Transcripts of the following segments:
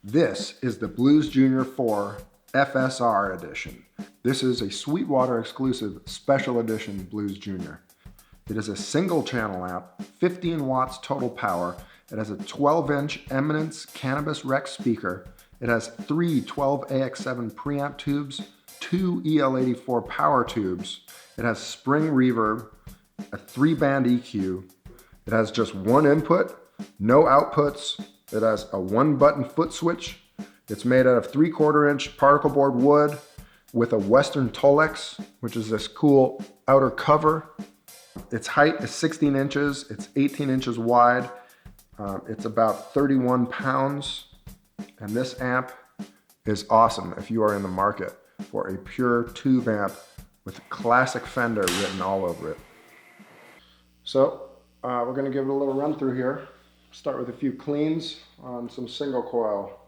This is the Blues Junior 4 FSR edition. This is a Sweetwater exclusive special edition Blues Junior. It is a single channel amp, 15 watts total power. It has a 12-inch Eminence Cannabis Rex speaker. It has 3 12AX7 preamp tubes, 2 EL84 power tubes. It has spring reverb, a 3-band EQ. It has just one input, no outputs. It has a 1-button foot switch. It's made out of 3/4-inch particle board wood with a Western Tolex, which is this cool outer cover. Its height is 16 inches. It's 18 inches wide. It's about 31 pounds. And this amp is awesome if you are in the market for a pure tube amp with classic Fender written all over it. So we're going to give it a little run through here. Start with a few cleans on some single coil.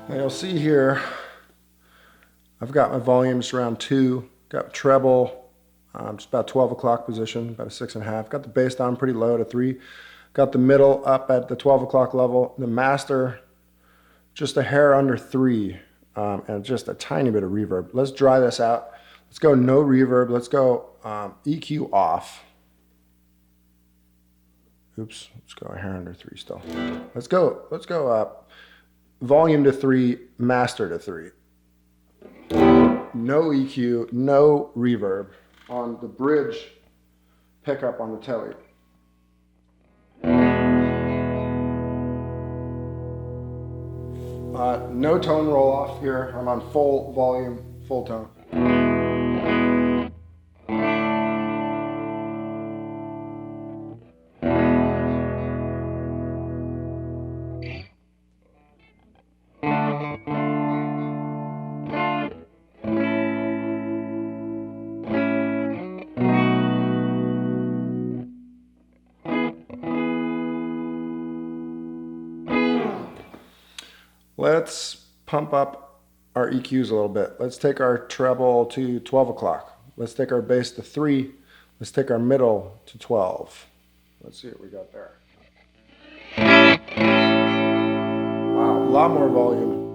Now you'll see here, I've got my volumes around 2, got treble, just about 12 o'clock position, about a 6.5. Got the bass down pretty low to 3. Got the middle up at the 12 o'clock level. The master, just a hair under 3, and just a tiny bit of reverb. Let's dry this out. Let's go no reverb. Let's go EQ off. Oops, let's go a hair under 3 still. Let's go up. Volume to 3, master to 3. No EQ, no reverb on the bridge pickup on the telly. No tone roll off here. I'm on full volume, full tone. Let's pump up our EQs a little bit. Let's take our treble to 12 o'clock. Let's take our bass to 3. Let's take our middle to 12. Let's see what we got there. Wow, a lot more volume.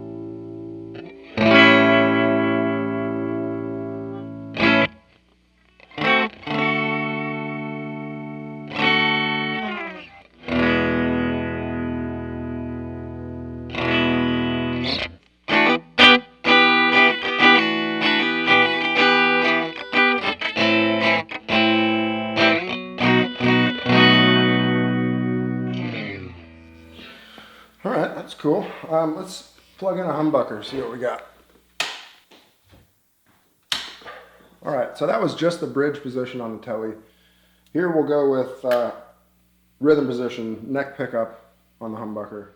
All right, that's cool. Let's plug in a humbucker, see what we got. All right, so that was just the bridge position on the telly. Here we'll go with rhythm position, neck pickup on the humbucker.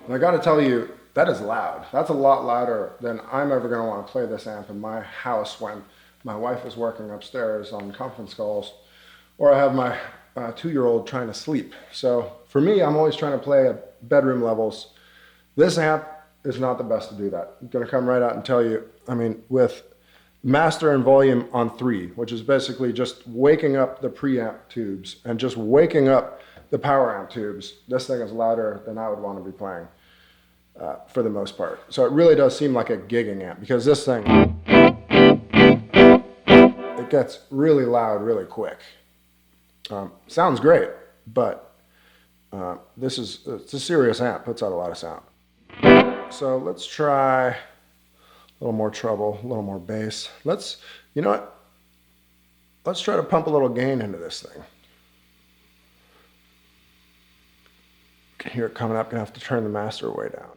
I got to tell you, that is loud. That's a lot louder than I'm ever going to want to play this amp in my house when my wife is working upstairs on conference calls, or I have my 2-year-old trying to sleep. So for me, I'm always trying to play at bedroom levels. This amp is not the best to do that. I'm going to come right out and tell you, I mean, with master and volume on 3, which is basically just waking up the preamp tubes and just waking up the power amp tubes, this thing is louder than I would want to be playing. For the most part. So it really does seem like a gigging amp, because this thing, it gets really loud really quick. Sounds great, but it's a serious amp, puts out a lot of sound. So let's try a little more treble, a little more bass. You know what? Let's try to pump a little gain into this thing. You can hear it coming up. Gonna have to turn the master way down.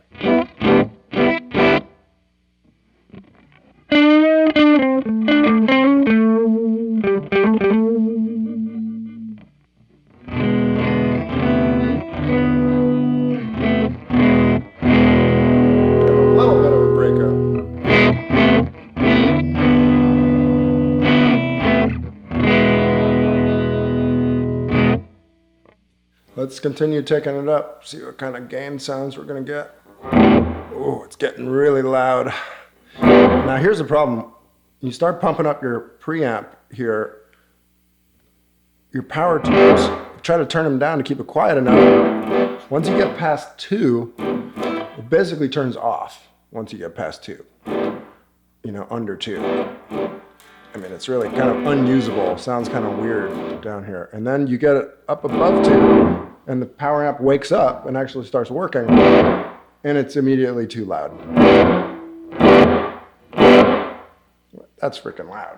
Let's continue taking it up, see what kind of gain sounds we're going to get. Oh, it's getting really loud. Now here's the problem. You start pumping up your preamp here, your power tools, try to turn them down to keep it quiet enough. Once you get past 2, it basically turns off once you get past 2. You know, under 2. I mean, it's really kind of unusable. Sounds kind of weird down here. And then you get it up above 2, and the power amp wakes up and actually starts working, and it's immediately too loud. That's freaking loud.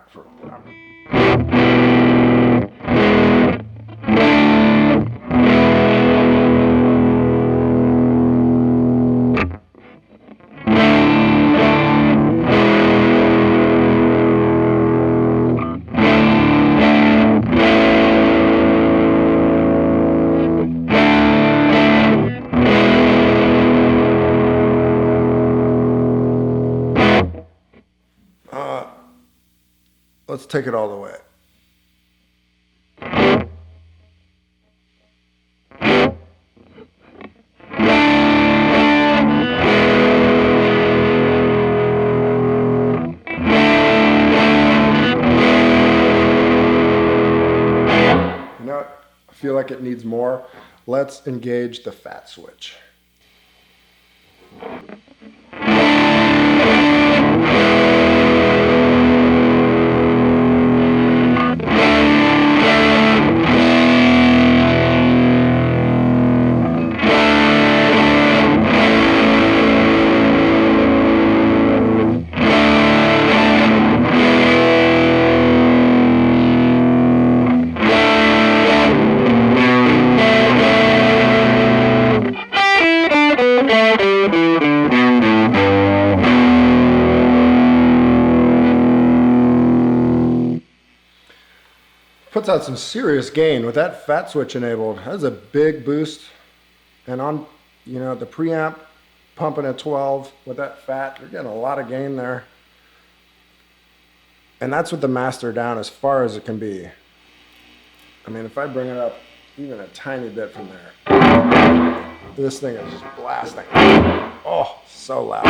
Let's take it all the way. You know what? I feel like it needs more. Let's engage the fat switch. Puts out some serious gain with that fat switch enabled. That's a big boost. And on, you know, the preamp pumping at 12 with that fat, you're getting a lot of gain there. And that's with the master down as far as it can be. I mean, if I bring it up even a tiny bit from there, this thing is just blasting. Oh, so loud.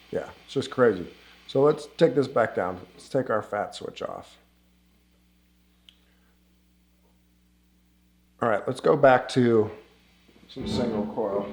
Yeah, it's just crazy. So let's take this back down. Let's take our fat switch off. All right, let's go back to some single coil.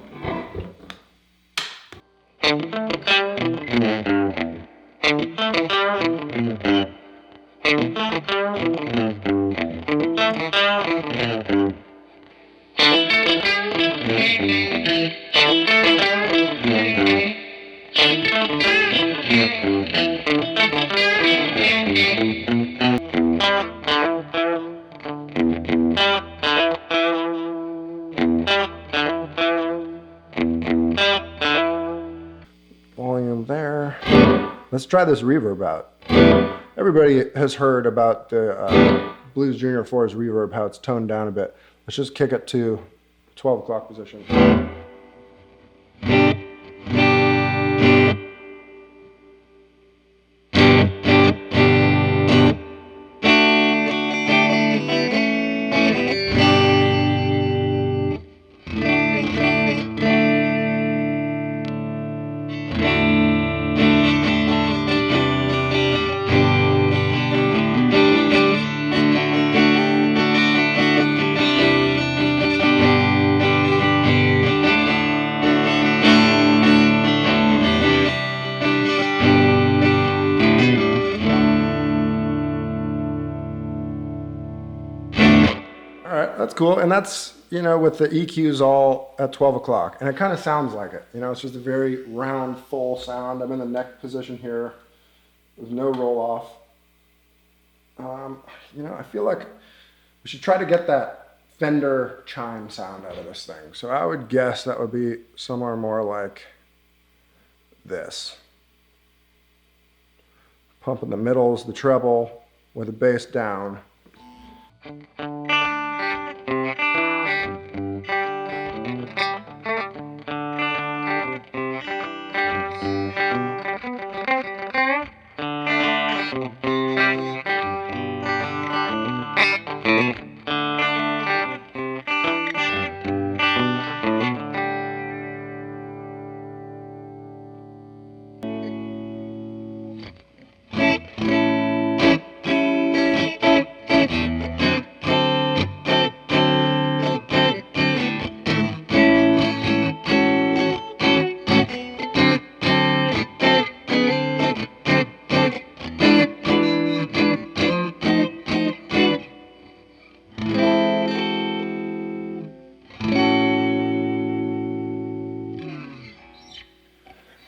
Volume there. Let's try this reverb out. Everybody has heard about the Blues Junior 4's reverb, how it's toned down a bit. Let's just kick it to 12 o'clock position. All right, that's cool. And that's, you know, with the EQs all at 12 o'clock. And it kind of sounds like it. You know, it's just a very round, full sound. I'm in the neck position here. There's no roll off. I feel like we should try to get that Fender chime sound out of this thing. So I would guess that would be somewhere more like this. Pumping the middles, the treble, with the bass down.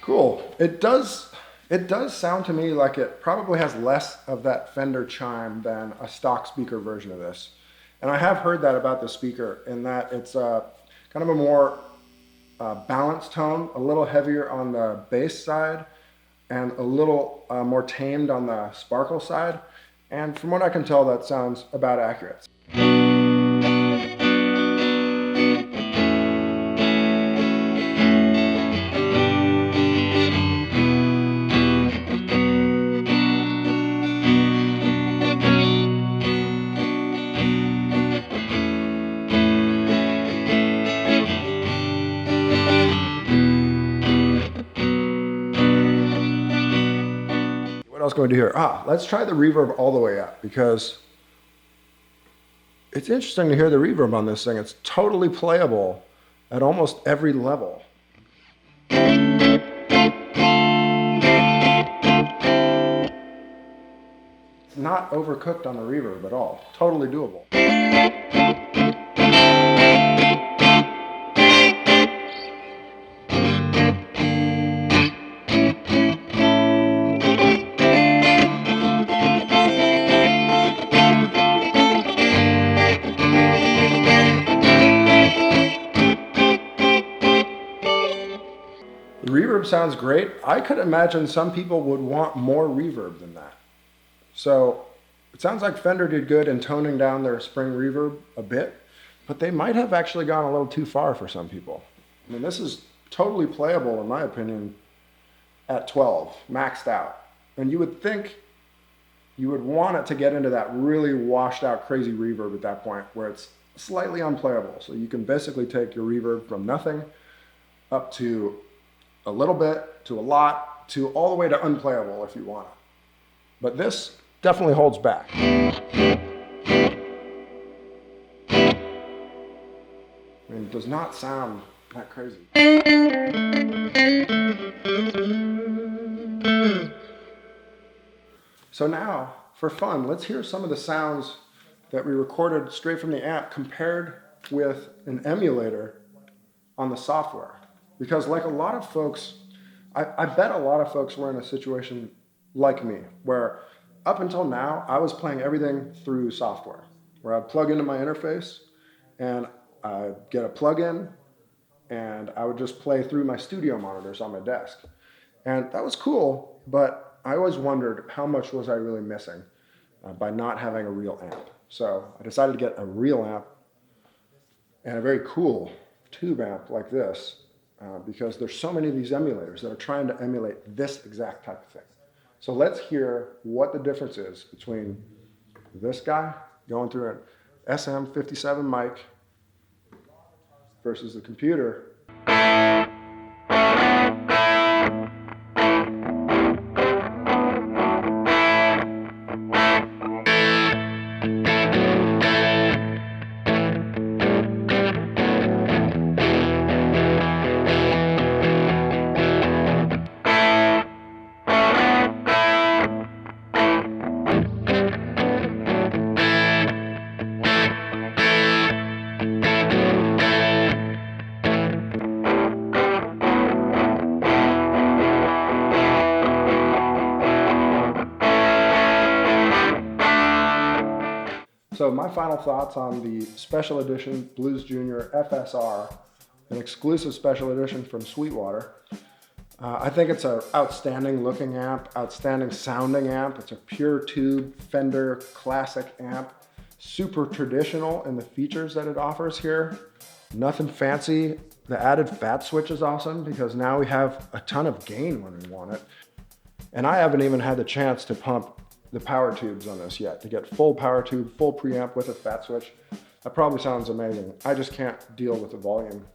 Cool. It does sound to me like it probably has less of that Fender chime than a stock speaker version of this. And I have heard that about the speaker, in that it's kind of a more balanced tone, a little heavier on the bass side, and a little more tamed on the sparkle side. And from what I can tell, that sounds about accurate. What else can we do here? Let's try the reverb all the way up, because it's interesting to hear the reverb on this thing. It's totally playable at almost every level. It's not overcooked on the reverb at all. Totally doable. The reverb sounds great. I could imagine some people would want more reverb than that. So it sounds like Fender did good in toning down their spring reverb a bit, but they might have actually gone a little too far for some people. I mean, this is totally playable, in my opinion, at 12, maxed out. And you would think you would want it to get into that really washed out crazy reverb at that point, where it's slightly unplayable. So you can basically take your reverb from nothing up to a little bit, to a lot, to all the way to unplayable if you want it. But this definitely holds back. I mean, it does not sound that crazy. So now, for fun, let's hear some of the sounds that we recorded straight from the amp compared with an emulator on the software. Because like a lot of folks, I bet a lot of folks were in a situation like me, where up until now, I was playing everything through software, where I'd plug into my interface and I'd get a plug-in and I would just play through my studio monitors on my desk. And that was cool, but I always wondered how much was I really missing by not having a real amp. So I decided to get a real amp and a very cool tube amp like this, because there's so many of these emulators that are trying to emulate this exact type of thing. So let's hear what the difference is between this guy going through an SM57 mic versus the computer. So my final thoughts on the special edition Blues Junior FSR, an exclusive special edition from Sweetwater. I think it's an outstanding looking amp, outstanding sounding amp. It's a pure tube Fender classic amp, super traditional in the features that it offers here. Nothing fancy. The added fat switch is awesome because now we have a ton of gain when we want it. And I haven't even had the chance to pump the power tubes on this yet, to get full power tube, full preamp with a fat switch. That probably sounds amazing. I just can't deal with the volume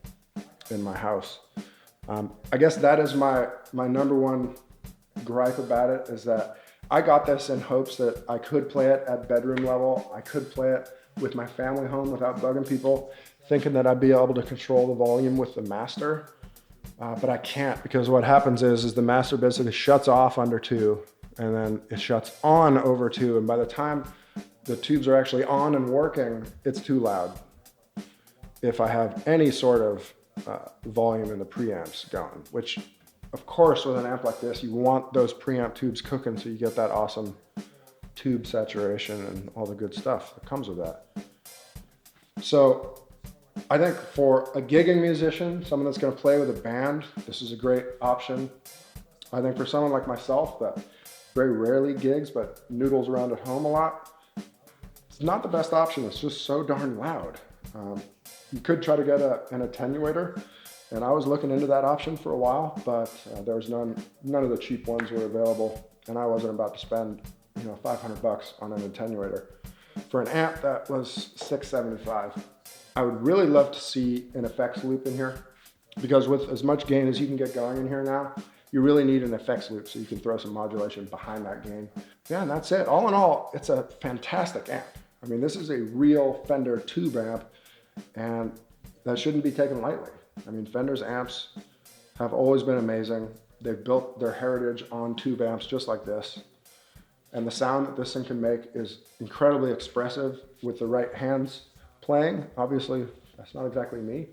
in my house. I guess that is my number one gripe about it, is that I got this in hopes that I could play it at bedroom level. I could play it with my family home without bugging people, thinking that I'd be able to control the volume with the master. But I can't, because what happens is the master basically shuts off under 2, and then it shuts on over 2. And by the time the tubes are actually on and working, it's too loud. If I have any sort of volume in the preamps going, which of course with an amp like this, you want those preamp tubes cooking so you get that awesome tube saturation and all the good stuff that comes with that. So I think for a gigging musician, someone that's going to play with a band, this is a great option. I think for someone like myself that very rarely gigs but noodles around at home a lot, it's not the best option. It's just so darn loud. You could try to get an attenuator, and I was looking into that option for a while, but there was none of the cheap ones were available, and I wasn't about to spend $500 on an attenuator for an amp that was $675. I would really love to see an effects loop in here, because with as much gain as you can get going in here now, you really need an effects loop so you can throw some modulation behind that gain. Yeah, and that's it. All in all, it's a fantastic amp. I mean, this is a real Fender tube amp, and that shouldn't be taken lightly. I mean, Fender's amps have always been amazing. They've built their heritage on tube amps just like this. And the sound that this thing can make is incredibly expressive with the right hands playing. Obviously, that's not exactly me.